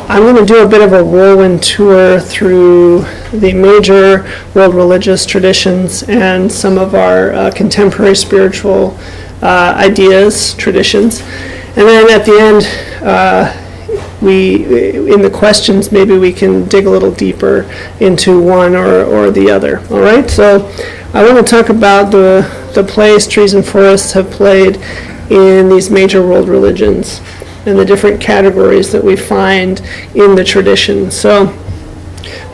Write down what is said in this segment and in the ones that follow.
I'm going to do a bit of a whirlwind tour through the major world religious traditions and some of our contemporary spiritual ideas, traditions. And then at the end, in the questions, maybe we can dig a little deeper into one or the other. All right, so I want to talk about the place trees and forests have played in these major world religions and the different categories that we find in the tradition. So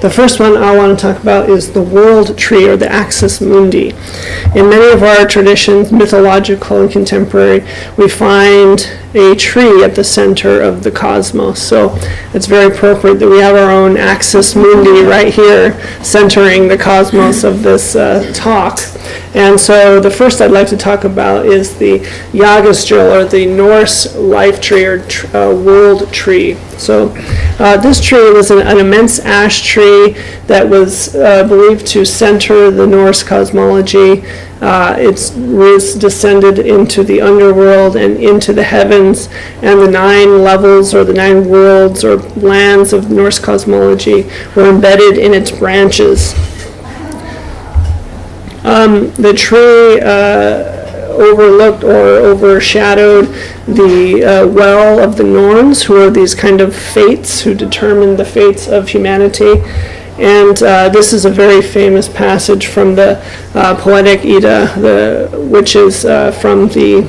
the first one I want to talk about is the world tree, or the axis mundi. In many of our traditions, mythological and contemporary, we find a tree at the center of the cosmos. So it's very appropriate that we have our own axis mundi right here, centering the cosmos of this talk. And so the first I'd like to talk about is the Yggdrasil, or the Norse life tree, or world tree. So this tree was an immense ash tree that was believed to center the Norse cosmology. Its roots descended into the underworld and into the heavens, and the 9 levels, or the 9 worlds or lands of Norse cosmology were embedded in its branches. The tree overlooked or overshadowed the well of the Norns, who are these kind of fates who determine the fates of humanity. And this is a very famous passage from the Poetic Edda, which is from the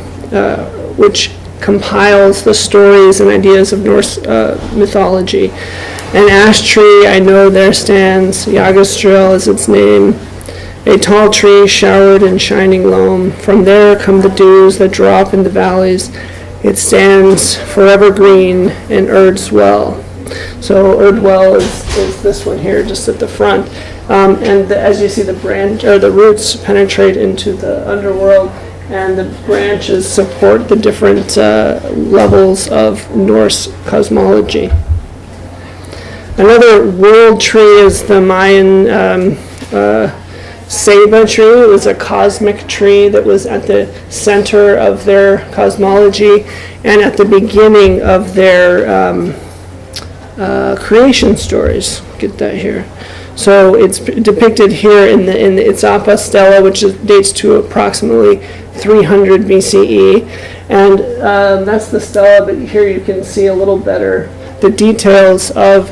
which compiles the stories and ideas of Norse mythology. An ash tree, I know there stands, Yggdrasil is its name, a tall tree showered in shining loam. From there come the dews that drop in the valleys. It stands forever green and Erd's well. So Erdwell is this one here, just at the front. As you see, the roots penetrate into the underworld, and the branches support the different levels of Norse cosmology. Another world tree is the Mayan Ceiba tree. It was a cosmic tree that was at the center of their cosmology and at the beginning of their creation stories. Get that here. So it's depicted here in the Itzapa stela, which dates to approximately 300 BCE, and that's the stela. But here you can see a little better the details of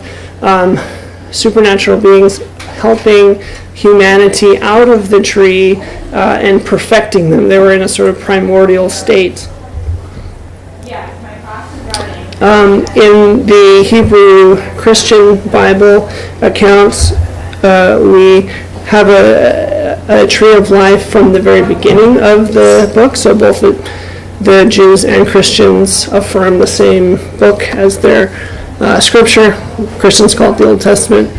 supernatural beings helping humanity out of the tree and perfecting them. They were in a sort of primordial state. In the Hebrew Christian Bible accounts, we have a tree of life from the very beginning of the book. So both the Jews and Christians affirm the same book as their scripture. Christians call it the Old Testament.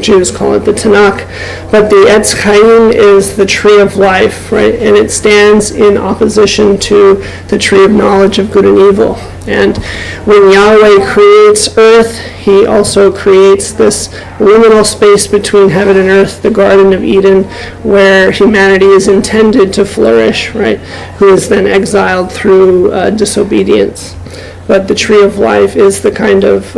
Jews call it the Tanakh. But the Etz Chaim is the tree of life, right? And it stands in opposition to the tree of knowledge of good and evil. And when Yahweh creates earth, he also creates this liminal space between heaven and earth, the Garden of Eden, where humanity is intended to flourish, right? Who is then exiled through disobedience. But the tree of life is the kind of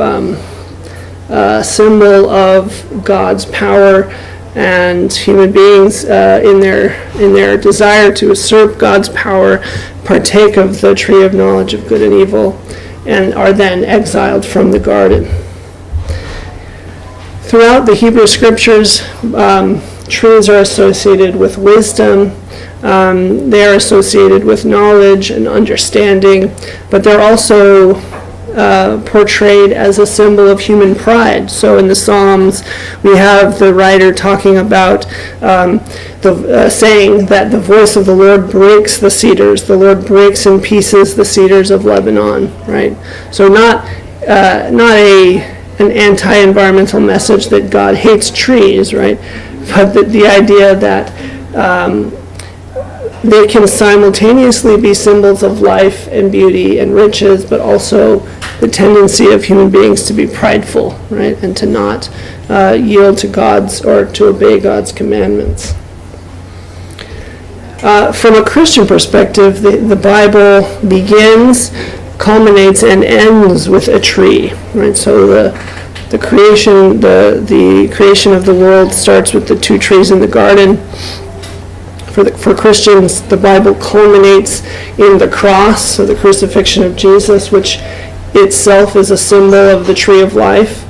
symbol of God's power, and human beings in their desire to usurp God's power partake of the tree of knowledge of good and evil and are then exiled from the garden. Throughout the Hebrew scriptures, trees are associated with wisdom. They are associated with knowledge and understanding, but they're also portrayed as a symbol of human pride. So in the Psalms, we have the writer talking about saying that the voice of the Lord breaks the cedars. The Lord breaks in pieces the cedars of Lebanon, right? So not an anti-environmental message that God hates trees, right? But the idea that they can simultaneously be symbols of life and beauty and riches, but also the tendency of human beings to be prideful, right, and to not yield to God's or to obey God's commandments. From a Christian perspective, the Bible begins culminates and ends with a tree, right? So the creation of the world starts with the two trees in the garden. For Christians, the Bible culminates in the cross, so the crucifixion of Jesus, which itself is a symbol of the tree of life.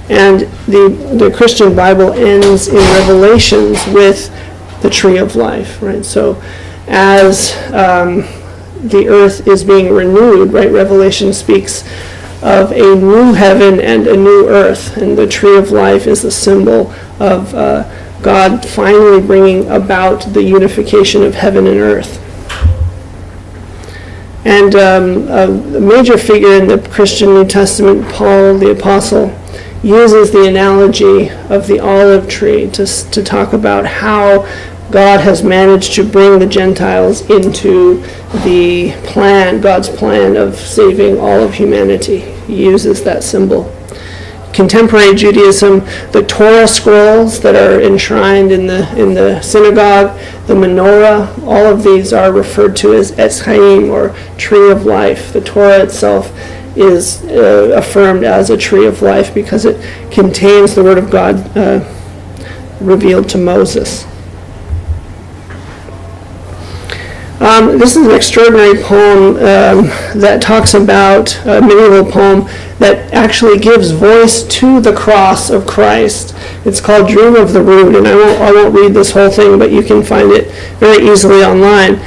And the Christian Bible ends in Revelations with the tree of life, right? So as the earth is being renewed, right? Revelation speaks of a new heaven and a new earth, and the tree of life is a symbol of God finally bringing about the unification of heaven and earth. And a major figure in the Christian New Testament, Paul the Apostle, uses the analogy of the olive tree to talk about how God has managed to bring the Gentiles into the plan, God's plan of saving all of humanity. He uses that symbol. Contemporary Judaism, the Torah scrolls that are enshrined in the synagogue, the menorah, all of these are referred to as Etz Chaim, or tree of life. The Torah itself is affirmed as a tree of life because it contains the Word of God revealed to Moses. This is an extraordinary poem that talks about a medieval poem that actually gives voice to the cross of Christ. It's called Dream of the Rood, and I won't read this whole thing, but you can find it very easily online.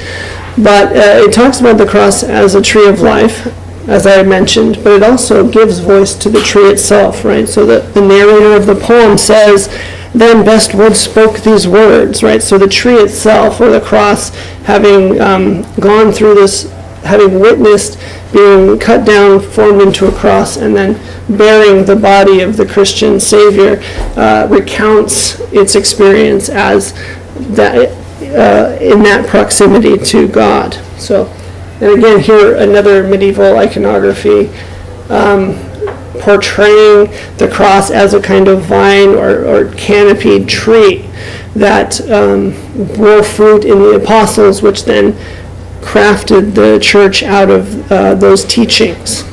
But it talks about the cross as a tree of life, as I mentioned, but it also gives voice to the tree itself, right? So the narrator of the poem says, "Then best wood spoke these words," right? So the tree itself, or the cross, having gone through this, having witnessed being cut down, formed into a cross, and then bearing the body of the Christian Savior, recounts its experience as that in that proximity to God. So, and again, here another medieval iconography portraying the cross as a kind of vine or canopied tree that bore fruit in the apostles, which then crafted the church out of those teachings.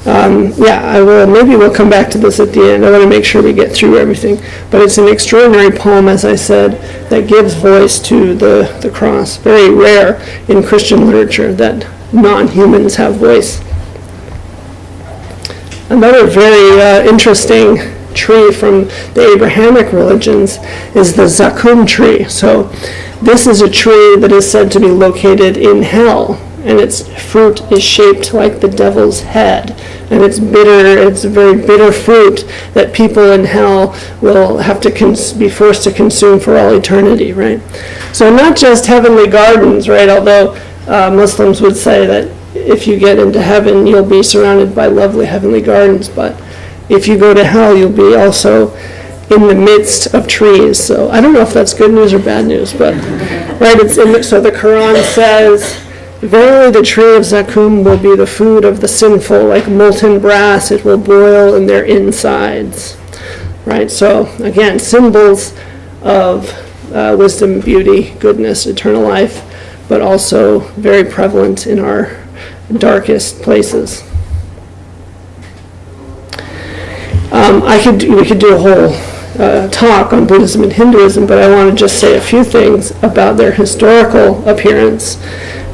Maybe we'll come back to this at the end. I want to make sure we get through everything. But it's an extraordinary poem, as I said, that gives voice to the cross. Very rare in Christian literature that non-humans have voice. Another very interesting tree from the Abrahamic religions is the Zakum tree. So this is a tree that is said to be located in hell, and its fruit is shaped like the devil's head. And it's bitter, it's a very bitter fruit that people in hell will have to be forced to consume for all eternity, right? So not just heavenly gardens, right? Although Muslims would say that if you get into heaven, you'll be surrounded by lovely heavenly gardens, but if you go to hell, you'll be also in the midst of trees. So I don't know if that's good news or bad news, but right, so the Quran says, "Verily the tree of Zakum will be the food of the sinful, like molten brass, it will boil in their insides." Right, so again, symbols of wisdom, beauty, goodness, eternal life, but also very prevalent in our darkest places. We could do a whole talk on Buddhism and Hinduism, but I want to just say a few things about their historical appearance.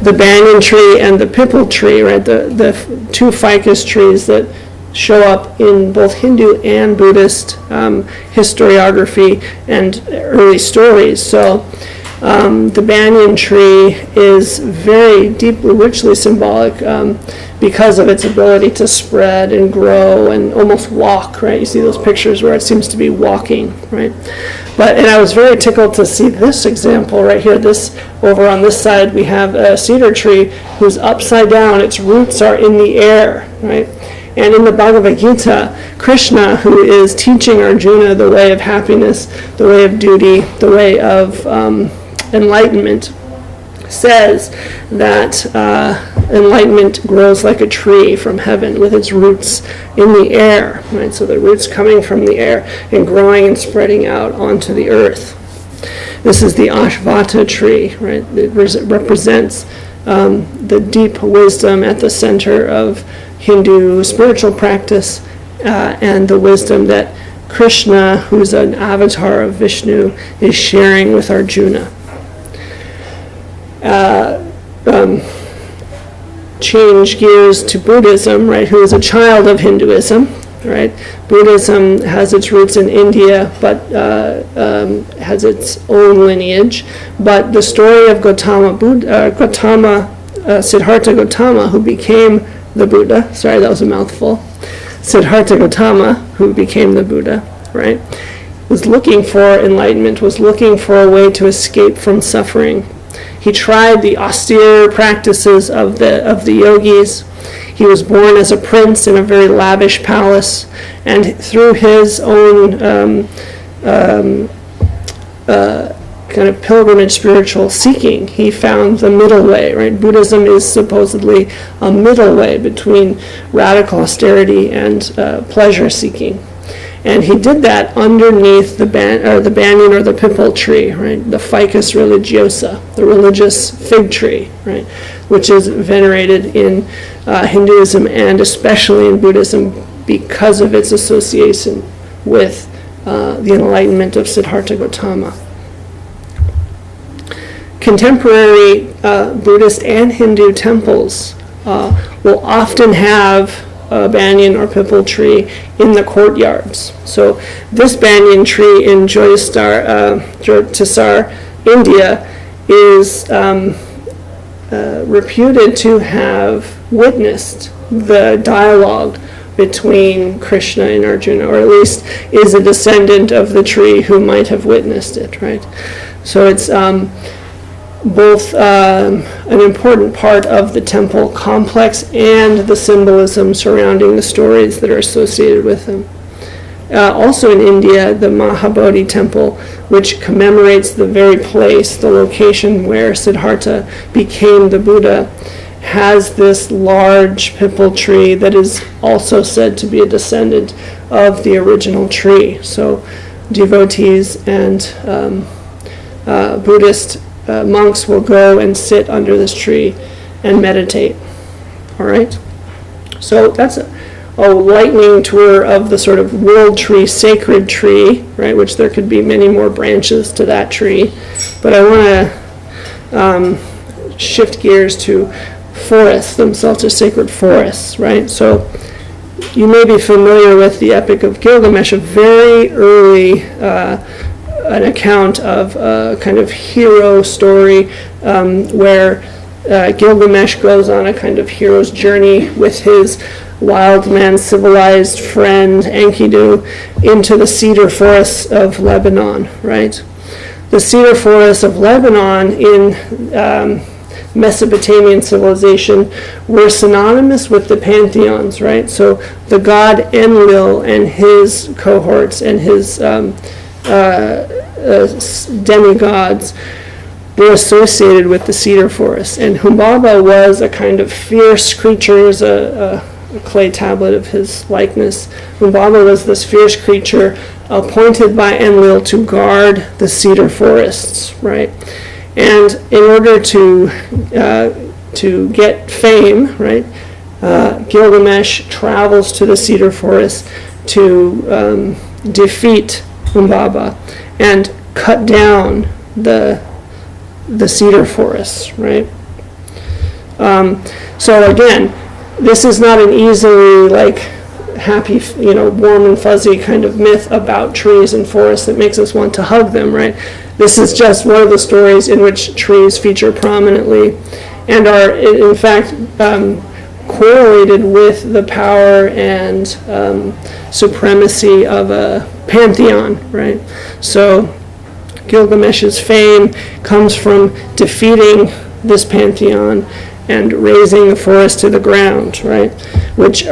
The banyan tree and the pipal tree, right? The two ficus trees that show up in both Hindu and Buddhist historiography and early stories. So the banyan tree is very deeply, richly symbolic because of its ability to spread and grow and almost walk, right? You see those pictures where it seems to be walking, right? And I was very tickled to see this example right here. This, over on this side, we have a cedar tree who's upside down. Its roots are in the air, right? And in the Bhagavad Gita, Krishna, who is teaching Arjuna the way of happiness, the way of duty, the way of enlightenment, says that enlightenment grows like a tree from heaven with its roots in the air, right? So the roots coming from the air and growing and spreading out onto the earth. This is the Ashvata tree, right? It represents the deep wisdom at the center of Hindu spiritual practice, and the wisdom that Krishna, who's an avatar of Vishnu, is sharing with Arjuna. Change gears to Buddhism, right, who is a child of Hinduism, right? Buddhism has its roots in India, but has its own lineage. But the story of Siddhartha Gautama, who became the Buddha, sorry, that was a mouthful. Siddhartha Gautama, who became the Buddha, right, was looking for enlightenment, was looking for a way to escape from suffering. He tried the austere practices of the yogis. He was born as a prince in a very lavish palace, and through his own kind of pilgrimage spiritual seeking, he found the middle way, right? Buddhism is supposedly a middle way between radical austerity and pleasure seeking. And he did that underneath the banyan or the pipal tree, right? The Ficus religiosa, the religious fig tree, right? Which is venerated in Hinduism and especially in Buddhism because of its association with the enlightenment of Siddhartha Gautama. Contemporary Buddhist and Hindu temples will often have a banyan or pipal tree in the courtyards. So this banyan tree in Jyotisar, India, is reputed to have witnessed the dialogue between Krishna and Arjuna, or at least is a descendant of the tree who might have witnessed it, right? So it's both an important part of the temple complex and the symbolism surrounding the stories that are associated with them. Also in India, the Mahabodhi temple, which commemorates the very place, the location where Siddhartha became the Buddha, has this large pipal tree that is also said to be a descendant of the original tree. So devotees and Buddhist monks will go and sit under this tree and meditate. All right? So that's a lightning tour of the sort of world tree, sacred tree, right, which there could be many more branches to that tree. But I want to shift gears to forests themselves, to sacred forests, right? So you may be familiar with the Epic of Gilgamesh, a very early an account of a kind of hero story where Gilgamesh goes on a kind of hero's journey with his wild man civilized friend Enkidu into the cedar forests of Lebanon, right? The cedar forests of Lebanon in Mesopotamian civilization were synonymous with the pantheons, right? So the god Enlil and his cohorts and his demigods were associated with the cedar forest. And Humbaba was a kind of fierce creature. Here's a clay tablet of his likeness. Humbaba was this fierce creature appointed by Enlil to guard the cedar forests, right? And in order to get fame, right, Gilgamesh travels to the cedar forest to defeat Humbaba and cut down the cedar forests, right? So again, this is not an easily happy, warm and fuzzy kind of myth about trees and forests that makes us want to hug them, right? This is just one of the stories in which trees feature prominently and are, in fact, correlated with the power and supremacy of a pantheon, right? So Gilgamesh's fame comes from defeating this pantheon and raising the forest to the ground, right? Which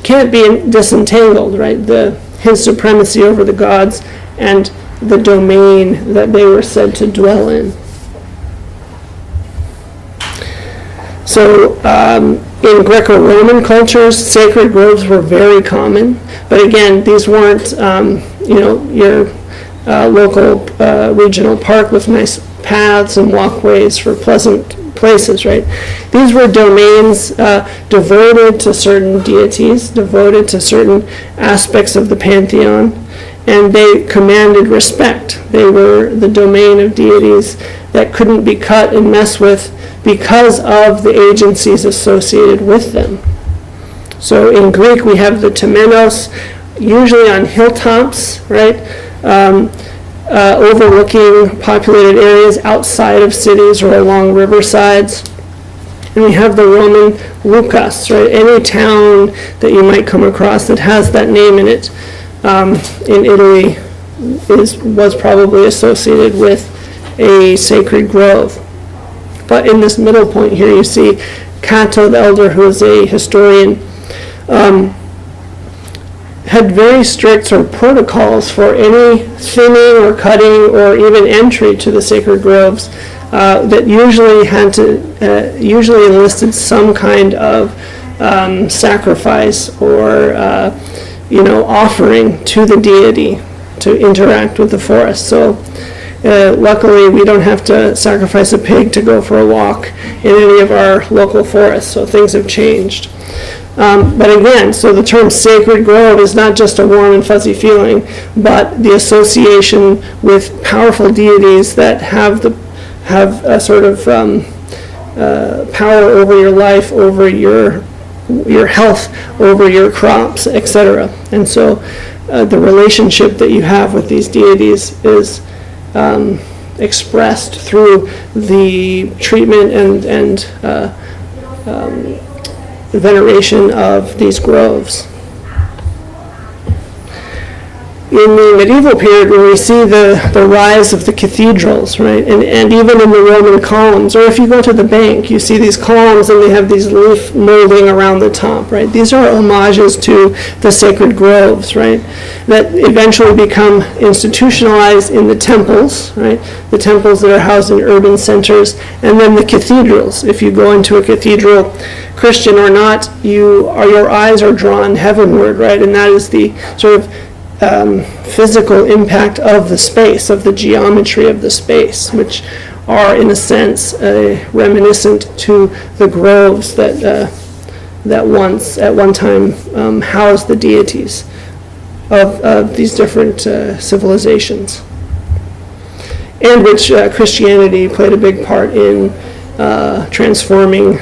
can't be disentangled, right? His supremacy over the gods and the domain that they were said to dwell in. So in Greco-Roman cultures, sacred groves were very common, but again, these weren't your local regional park with nice paths and walkways for pleasant places, right? These were domains devoted to certain deities, devoted to certain aspects of the pantheon, and they commanded respect. They were the domain of deities that couldn't be cut and messed with because of the agencies associated with them. So in Greek we have the temenos, usually on hilltops, right? Overlooking populated areas outside of cities or along riversides. And we have the Roman Lucas, right? Any town that you might come across that has that name in it in Italy was probably associated with a sacred grove. But in this middle point here you see Cato the Elder, who is a historian, had very strict sort of protocols for any thinning or cutting or even entry to the sacred groves that usually enlisted some kind of sacrifice or offering to the deity to interact with the forest. So luckily we don't have to sacrifice a pig to go for a walk in any of our local forests, so things have changed. But again, so the term sacred grove is not just a warm and fuzzy feeling, but the association with powerful deities that have a sort of power over your life, over your health, over your crops, etc. And so the relationship that you have with these deities is expressed through the treatment and veneration of these groves. In the medieval period, when we see the rise of the cathedrals, right, and even in the Roman columns, or if you go to the bank, you see these columns and they have these leaf molding around the top, right? These are homages to the sacred groves, right, that eventually become institutionalized in the temples, right, the temples that are housed in urban centers, and then the cathedrals. If you go into a cathedral, Christian or not, your eyes are drawn heavenward, right, and that is the sort of physical impact of the space, of the geometry of the space, which are in a sense reminiscent to the groves that once at one time housed the deities of these different civilizations, and which Christianity played a big part in transforming,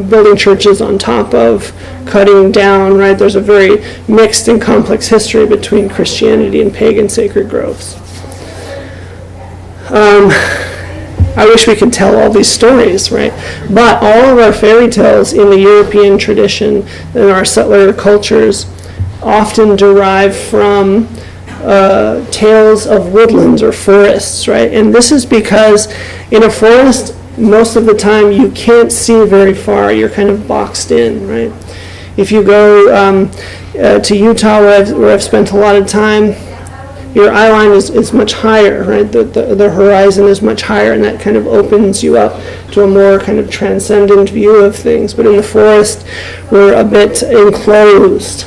building churches on top of, cutting down, right? There's a very mixed and complex history between Christianity and pagan sacred groves. I wish we could tell all these stories, right? But all of our fairy tales in the European tradition and our settler cultures often derive from tales of woodlands or forests, right? And this is because in a forest, most of the time you can't see very far. You're kind of boxed in, right? If you go to Utah, where I've spent a lot of time, your eye line is much higher, right? The horizon is much higher, and that kind of opens you up to a more kind of transcendent view of things. But in the forest, we're a bit enclosed.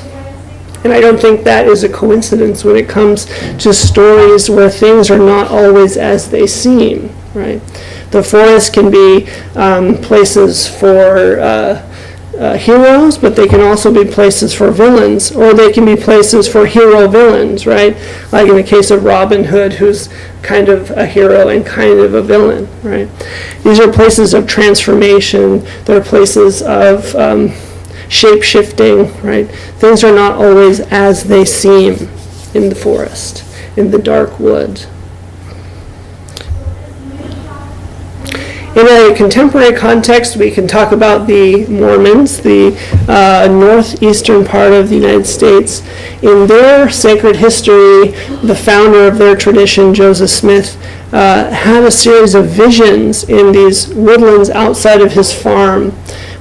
And I don't think that is a coincidence when it comes to stories where things are not always as they seem, right? The forest can be places for heroes, but they can also be places for villains, or they can be places for hero villains, right? Like in the case of Robin Hood, who's kind of a hero and kind of a villain, right? These are places of transformation. They're places of shape-shifting, right? Things are not always as they seem in the forest, in the dark wood. In a contemporary context, we can talk about the Mormons, the northeastern part of the United States. In their sacred history, the founder of their tradition, Joseph Smith, had a series of visions in these woodlands outside of his farm,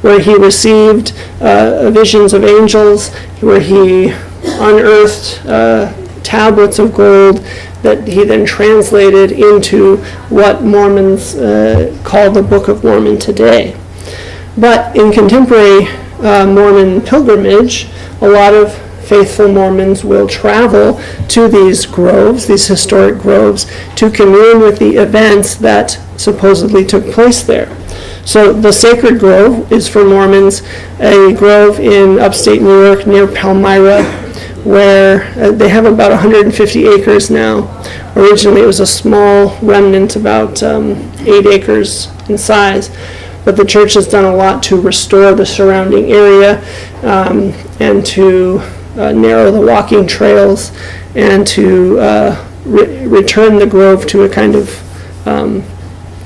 where he received visions of angels, where he unearthed tablets of gold that he then translated into what Mormons call the Book of Mormon today. But in contemporary Mormon pilgrimage, a lot of faithful Mormons will travel to these groves, these historic groves, to commune with the events that supposedly took place there. So the Sacred Grove is for Mormons, a grove in upstate New York near Palmyra, where they have about 150 acres now. Originally it was a small remnant, about 8 acres in size, but the church has done a lot to restore the surrounding area and to narrow the walking trails and to return the grove to a kind of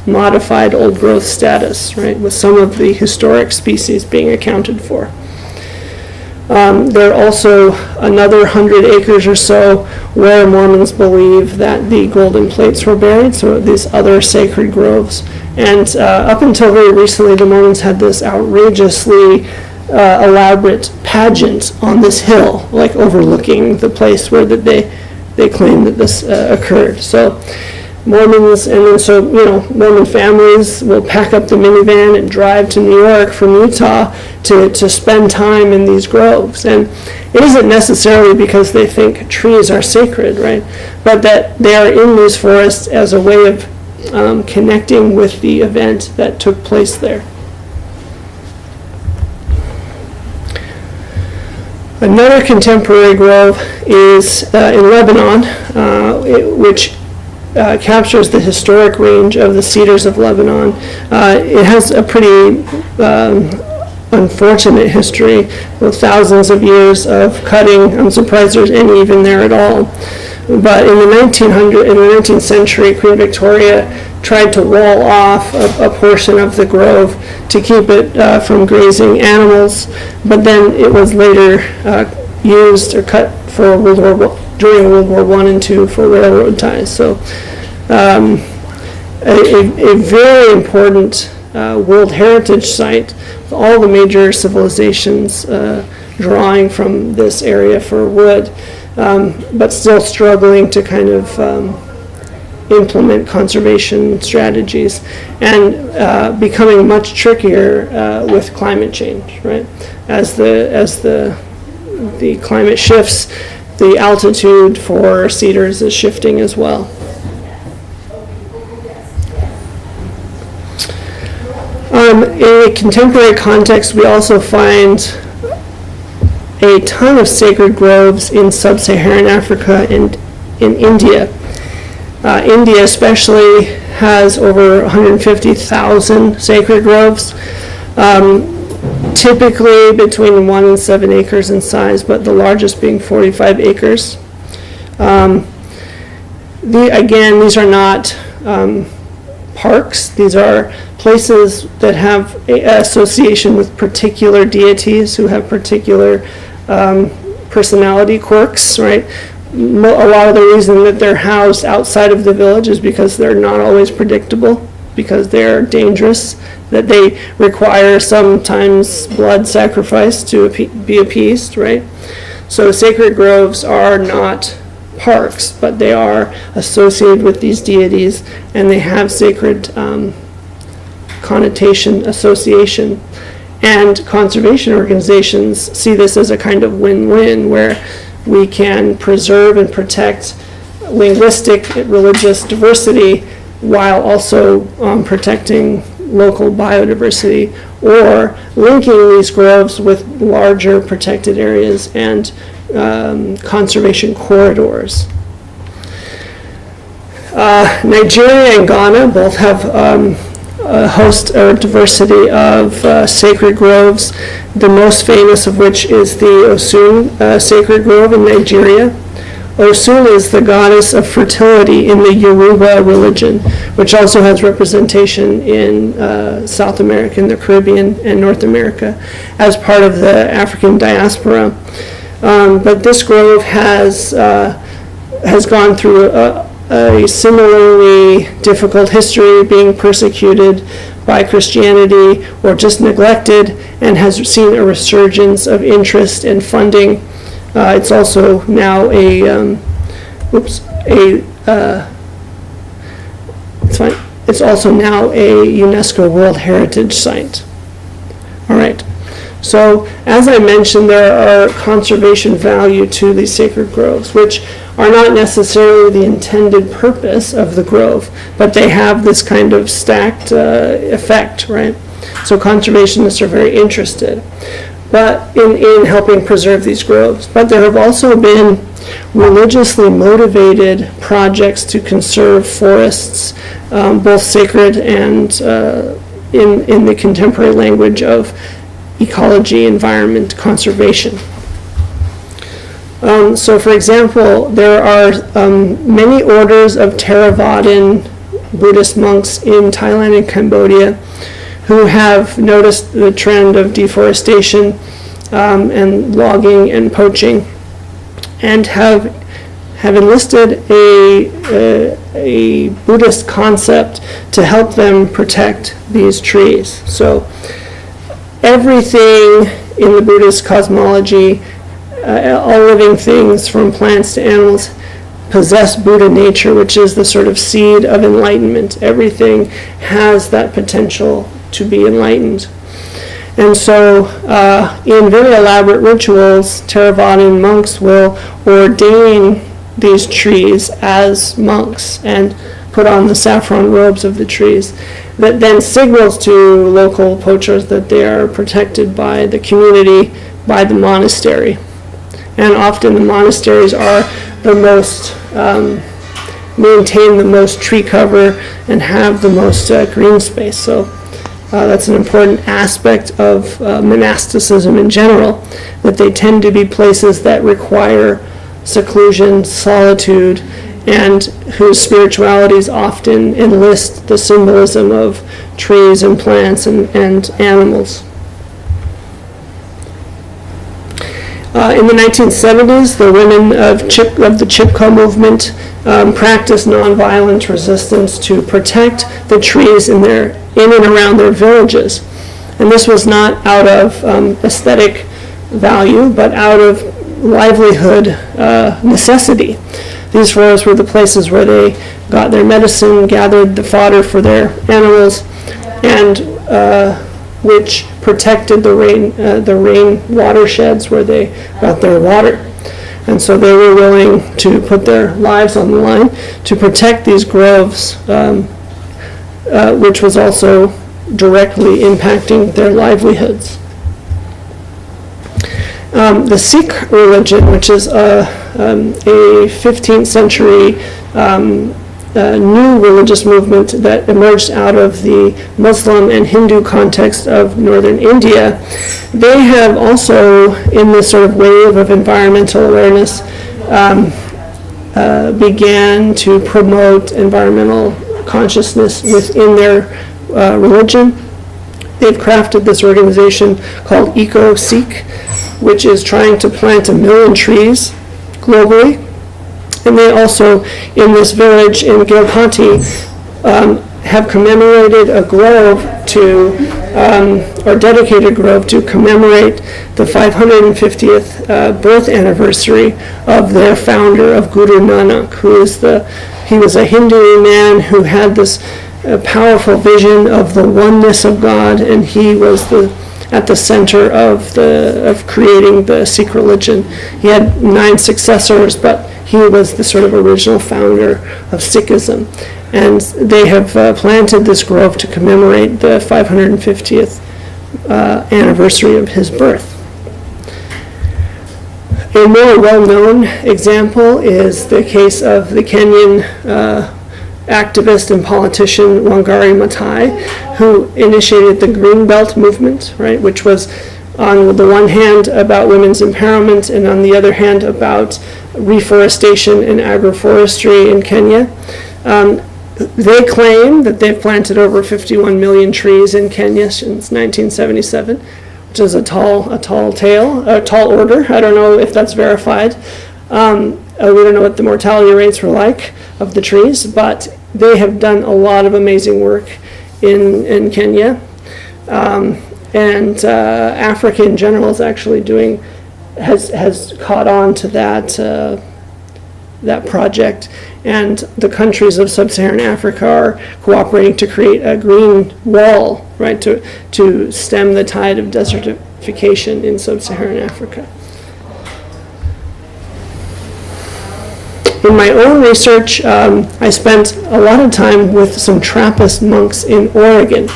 modified old growth status, right, with some of the historic species being accounted for. There are also another 100 acres or so where Mormons believe that the golden plates were buried, so these other sacred groves. And up until very recently, the Mormons had this outrageously elaborate pageant on this hill, like overlooking the place where they claim that this occurred. So Mormons, and then so, Mormon families will pack up the minivan and drive to New York from Utah to spend time in these groves. And it isn't necessarily because they think trees are sacred, right? But that they are in these forests as a way of connecting with the event that took place there. Another contemporary grove is in Lebanon, which captures the historic range of the cedars of Lebanon. It has a pretty unfortunate history with thousands of years of cutting. I'm surprised there's any even there at all. But in the 19th century, Queen Victoria tried to wall off a portion of the grove to keep it from grazing animals, but then it was later used or cut for during World War I and II for railroad ties. So a very important World Heritage Site with all the major civilizations drawing from this area for wood, but still struggling to kind of implement conservation strategies, and becoming much trickier with climate change, right? As the climate shifts, the altitude for cedars is shifting as well. In a contemporary context, we also find a ton of sacred groves in sub-Saharan Africa and in India. India especially has over 150,000 sacred groves, typically between 1 and 7 acres in size, but the largest being 45 acres. These are not parks. These are places that have association with particular deities who have particular personality quirks, right? A lot of the reason that they're housed outside of the village is because they're not always predictable, because they're dangerous, that they require sometimes blood sacrifice to be appeased, right? So sacred groves are not parks, but they are associated with these deities, and they have sacred connotation, association. And conservation organizations see this as a kind of win-win, where we can preserve and protect linguistic, religious diversity while also protecting local biodiversity, or linking these groves with larger protected areas and conservation corridors. Nigeria and Ghana both have a host or diversity of sacred groves, the most famous of which is the Osun sacred grove in Nigeria. Osun is the goddess of fertility in the Yoruba religion, which also has representation in South America, in the Caribbean, and North America as part of the African diaspora. But this grove has gone through a similarly difficult history, being persecuted by Christianity or just neglected, and has seen a resurgence of interest and funding. It's also now it's also now a UNESCO World Heritage Site. All right. So, as I mentioned, there are conservation value to these sacred groves, which are not necessarily the intended purpose of the grove, but they have this kind of stacked effect, right? So conservationists are very interested but in helping preserve these groves. But there have also been religiously motivated projects to conserve forests, both sacred and in the contemporary language of ecology, environment, conservation. So for example, there are many orders of Theravadan Buddhist monks in Thailand and Cambodia who have noticed the trend of deforestation and logging and poaching, and have enlisted a Buddhist concept to help them protect these trees. So everything in the Buddhist cosmology, all living things from plants to animals, possess Buddha nature, which is the sort of seed of enlightenment. Everything has that potential to be enlightened. And so in very elaborate rituals, Theravadan monks will ordain these trees as monks and put on the saffron robes of the trees that then signals to local poachers that they are protected by the community, by the monastery. And often the monasteries are the most, maintain the most tree cover and have the most green space. So that's an important aspect of monasticism in general, that they tend to be places that require seclusion, solitude, and whose spiritualities often enlist the symbolism of trees and plants and animals. In the 1970s, the women of the Chipko movement practiced nonviolent resistance to protect the trees in and around their villages. And this was not out of aesthetic value, but out of livelihood necessity. These forests were the places where they got their medicine, gathered the fodder for their animals, and which protected the rain watersheds where they got their water. And so they were willing to put their lives on the line to protect these groves, which was also directly impacting their livelihoods. The Sikh religion, which is a 15th century new religious movement that emerged out of the Muslim and Hindu context of northern India, they have also, in this sort of wave of environmental awareness, began to promote environmental consciousness within their religion. They've crafted this organization called Eco-Sikh, which is trying to plant 1 million trees globally. And they also, in this village in Gilpati, have commemorated a grove or dedicated a grove to commemorate the 550th birth anniversary of their founder, of Guru Nanak, he was a Hindu man who had this powerful vision of the oneness of God, and he was at the center of creating the Sikh religion. He had 9 successors, but he was the sort of original founder of Sikhism. And they have planted this grove to commemorate the 550th anniversary of his birth. A more well-known example is the case of the Kenyan activist and politician Wangari Maathai, who initiated the Green Belt movement, right, which was on the one hand about women's empowerment and on the other hand about reforestation and agroforestry in Kenya. They claim that they've planted over 51 million trees in Kenya since 1977, which is a tall order. I don't know if that's verified. We don't know what the mortality rates were like of the trees, but they have done a lot of amazing work in Kenya. And Africa in general is actually has caught on to that project, and the countries of sub-Saharan Africa are cooperating to create a green wall, right, to stem the tide of desertification in sub-Saharan Africa. In my own research, I spent a lot of time with some Trappist monks in Oregon.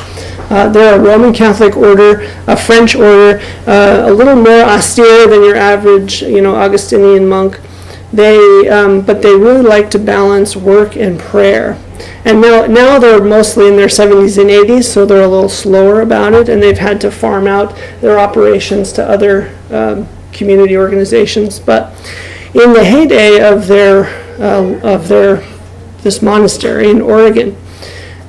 They're a Roman Catholic order, a French order, a little more austere than your average, Augustinian monk. But they really like to balance work and prayer. And now they're mostly in their 70s and 80s, so they're a little slower about it, and they've had to farm out their operations to other community organizations. But in the heyday of this monastery in Oregon,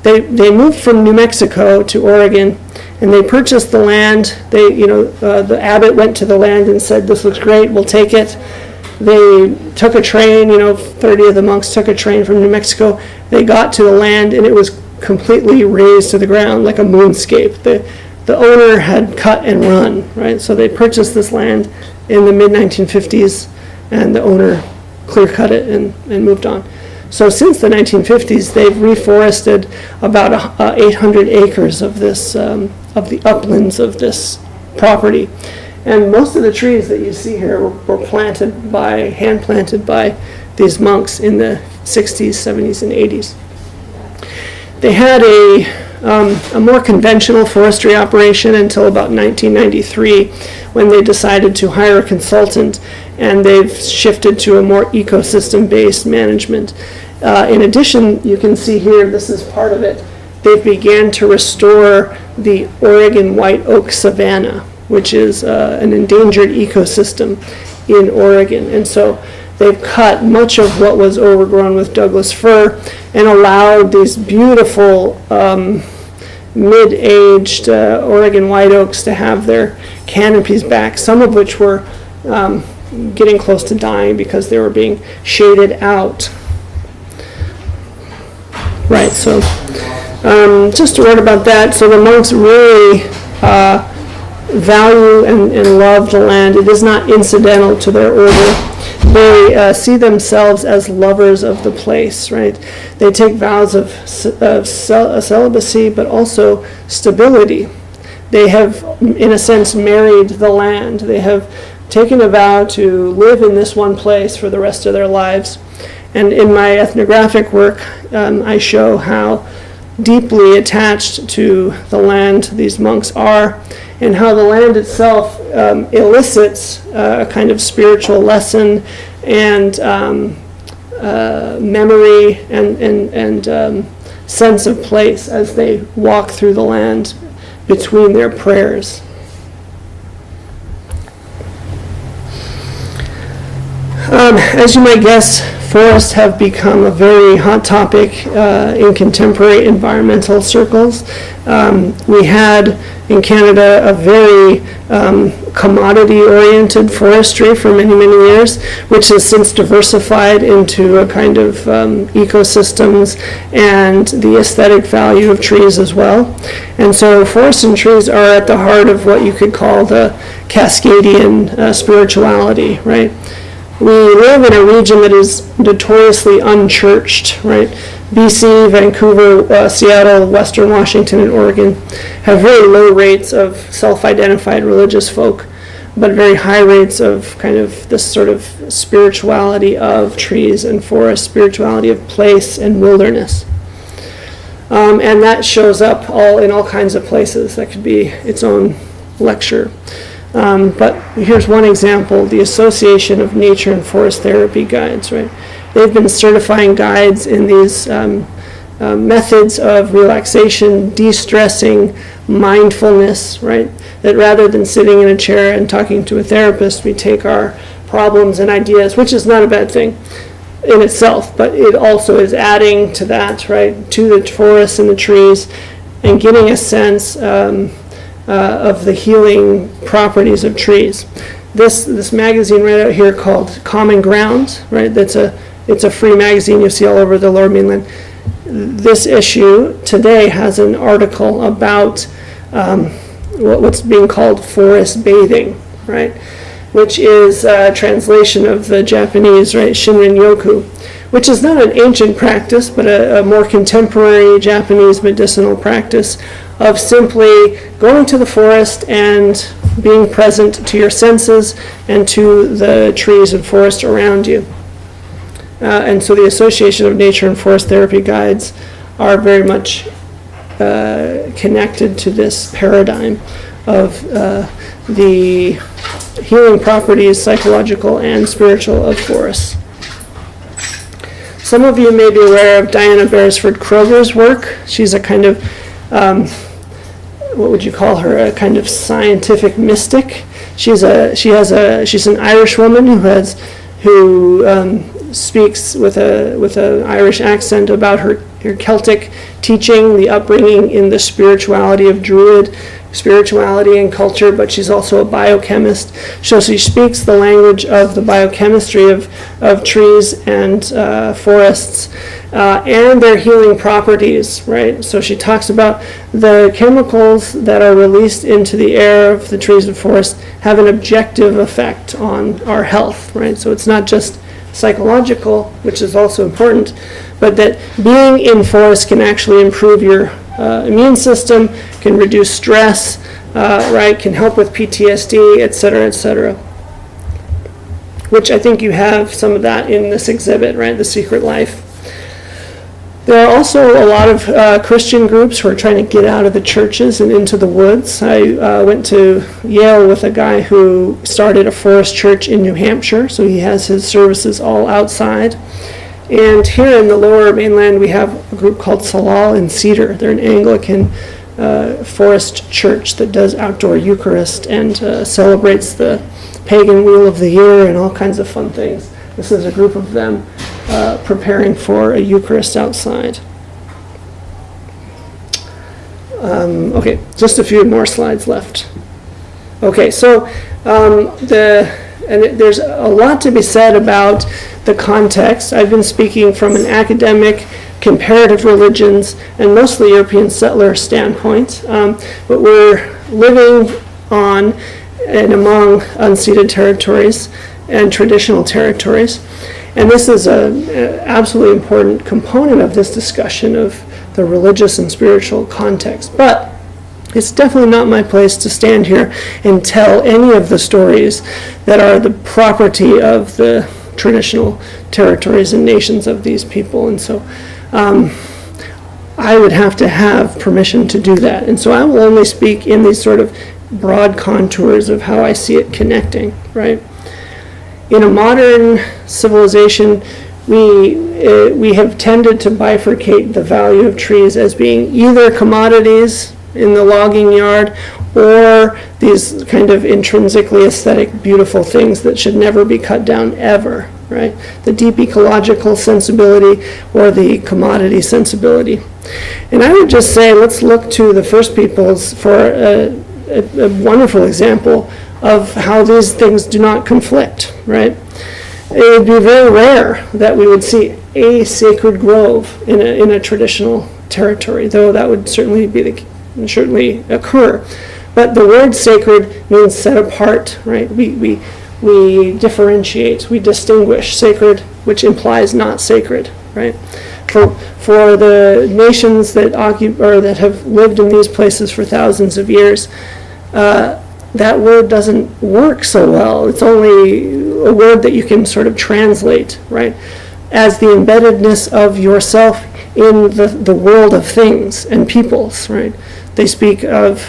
they moved from New Mexico to Oregon, and they purchased the land. The abbot went to the land and said, "This looks great, we'll take it." They took a train, 30 of the monks took a train from New Mexico. They got to the land, and it was completely razed to the ground like a moonscape. The owner had cut and run, right? So they purchased this land in the mid-1950s, and the owner clear-cut it and moved on. So since the 1950s, they've reforested about 800 acres of this, of the uplands of this property. And most of the trees that you see here were hand-planted by these monks in the 60s, 70s, and 80s. They had a more conventional forestry operation until about 1993, when they decided to hire a consultant, and they've shifted to a more ecosystem-based management. In addition, you can see here, this is part of it, they began to restore the Oregon white oak savanna, which is an endangered ecosystem in Oregon. And so they've cut much of what was overgrown with Douglas fir and allowed these beautiful mid-aged Oregon white oaks to have their canopies back, some of which were getting close to dying because they were being shaded out. Right, so just a word about that. So the monks really value and love the land. It is not incidental to their order. They see themselves as lovers of the place, right? They take vows of celibacy, but also stability. They have, in a sense, married the land. They have taken a vow to live in this one place for the rest of their lives. And in my ethnographic work, I show how deeply attached to the land these monks are, and how the land itself elicits a kind of spiritual lesson and memory and sense of place as they walk through the land between their prayers. As you might guess, forests have become a very hot topic in contemporary environmental circles. We had in Canada a very commodity-oriented forestry for many, many years, which has since diversified into a kind of ecosystems and the aesthetic value of trees as well. And so forests and trees are at the heart of what you could call the Cascadian spirituality, right? We live in a region that is notoriously unchurched, right? BC, Vancouver, Seattle, Western Washington, and Oregon have very low rates of self-identified religious folk, but very high rates of kind of this sort of spirituality of trees and forests, spirituality of place and wilderness. And that shows up in all kinds of places. That could be its own lecture. But here's one example, the Association of Nature and Forest Therapy Guides, right? They've been certifying guides in these methods of relaxation, de-stressing, mindfulness, right? That rather than sitting in a chair and talking to a therapist, we take our problems and ideas, which is not a bad thing in itself, but it also is adding to that, right? To the forests and the trees, and getting a sense of the healing properties of trees. This magazine right out here called Common Ground, right? It's a free magazine you see all over the Lower Mainland. This issue today has an article about what's being called forest bathing, right? Which is a translation of the Japanese, right, Shinrin-yoku, which is not an ancient practice, but a more contemporary Japanese medicinal practice of simply going to the forest and being present to your senses and to the trees and forest around you. And so the Association of Nature and Forest Therapy Guides are very much connected to this paradigm of the healing properties, psychological and spiritual, of forests. Some of you may be aware of Diana Beresford Kroger's work. She's a kind of, what would you call her, a kind of scientific mystic. She's an Irish woman who speaks with an Irish accent about her Celtic teaching, the upbringing in the spirituality of Druid spirituality and culture, but she's also a biochemist. So she speaks the language of the biochemistry of trees and forests and their healing properties, right? So she talks about the chemicals that are released into the air of the trees and forests have an objective effect on our health, right? So it's not just psychological, which is also important, but that being in forests can actually improve your immune system, can reduce stress, right, can help with PTSD, et cetera, which I think you have some of that in this exhibit, right, The Secret Life. There are also a lot of Christian groups who are trying to get out of the churches and into the woods. I went to Yale with a guy who started a forest church in New Hampshire, so he has his services all outside. And here in the lower mainland, we have a group called Salal and Cedar. They're an Anglican forest church that does outdoor Eucharist and celebrates the pagan wheel of the year and all kinds of fun things. This is a group of them preparing for a Eucharist outside. Okay, just a few more slides left. Okay, so there's a lot to be said about the context. I've been speaking from an academic, comparative religions, and mostly European settler standpoint, but we're living on and among unceded territories and traditional territories. And this is an absolutely important component of this discussion of the religious and spiritual context. But it's definitely not my place to stand here and tell any of the stories that are the property of the traditional territories and nations of these people. And so I would have to have permission to do that. And so I will only speak in these sort of broad contours of how I see it connecting, right? In a modern civilization, we have tended to bifurcate the value of trees as being either commodities in the logging yard or these kind of intrinsically aesthetic, beautiful things that should never be cut down ever, right? The deep ecological sensibility or the commodity sensibility. And I would just say, let's look to the first peoples for a wonderful example of how these things do not conflict, right? It would be very rare that we would see a sacred grove in a traditional territory, though that would certainly occur. But the word sacred means set apart, right? We differentiate, we distinguish sacred, which implies not sacred, right? For the nations that that have lived in these places for thousands of years, that word doesn't work so well. It's only a word that you can sort of translate, right, as the embeddedness of yourself in the world of things and peoples, right? They speak of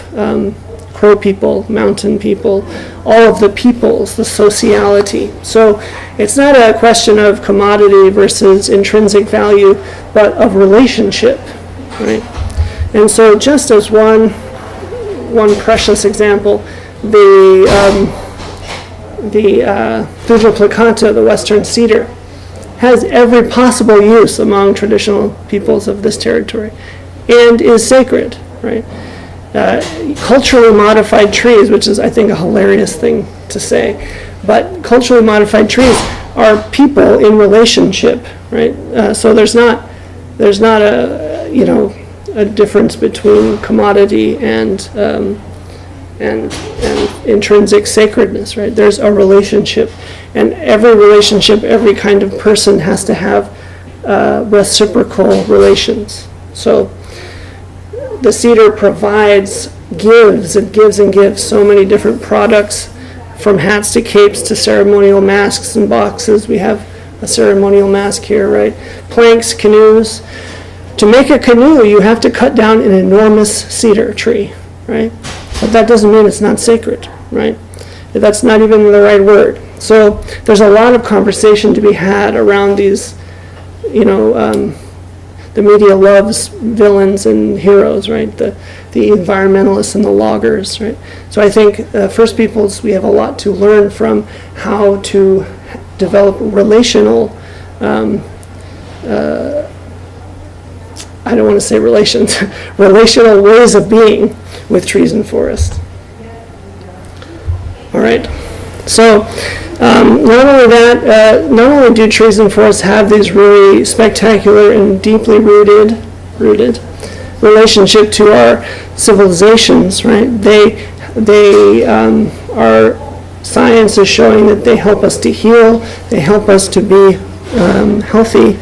crow people, mountain people, all of the peoples, the sociality. So it's not a question of commodity versus intrinsic value, but of relationship, right? And so just as one precious example, the Thuja plicata, the western cedar, has every possible use among traditional peoples of this territory and is sacred, right? Culturally modified trees, which is, I think, a hilarious thing to say, but culturally modified trees are people in relationship, right? So there's not a difference between commodity and intrinsic sacredness, right? There's a relationship, and every relationship, every kind of person has to have reciprocal relations. So the cedar gives so many different products, from hats to capes to ceremonial masks and boxes. We have a ceremonial mask here, right? Planks, canoes. To make a canoe, you have to cut down an enormous cedar tree, right? But that doesn't mean it's not sacred, right? That's not even the right word. So there's a lot of conversation to be had around these, the media loves villains and heroes, right? The environmentalists and the loggers, right? So I think First Peoples, we have a lot to learn from how to develop relational, I don't want to say relations, relational ways of being with trees and forests. All right. So not only do trees and forests have these really spectacular and deeply rooted relationship to our civilizations, right? Our science is showing that they help us to heal, they help us to be healthy,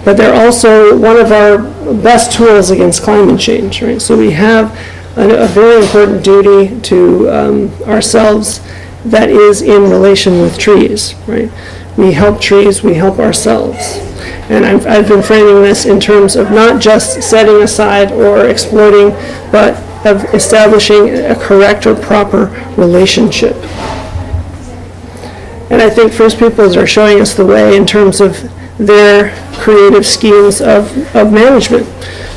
but they're also one of our best tools against climate change, right? So we have a very important duty to ourselves that is in relation with trees, right? We help trees, we help ourselves. And I've been framing this in terms of not just setting aside or exploiting, but of establishing a correct or proper relationship. And I think First Peoples are showing us the way in terms of their creative schemes of management.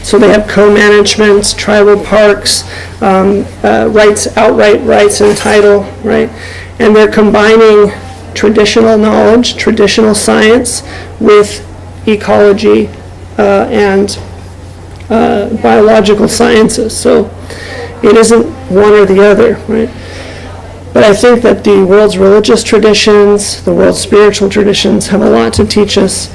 So they have co-managements, tribal parks, outright rights and title, right? And they're combining traditional knowledge, traditional science with ecology and biological sciences. So it isn't one or the other, right? But I think that the world's religious traditions, the world's spiritual traditions have a lot to teach us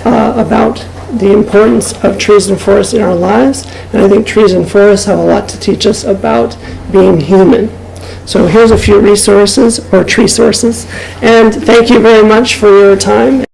about the importance of trees and forests in our lives, and I think trees and forests have a lot to teach us about being human. So here's a few resources, or tree sources, and thank you very much for your time.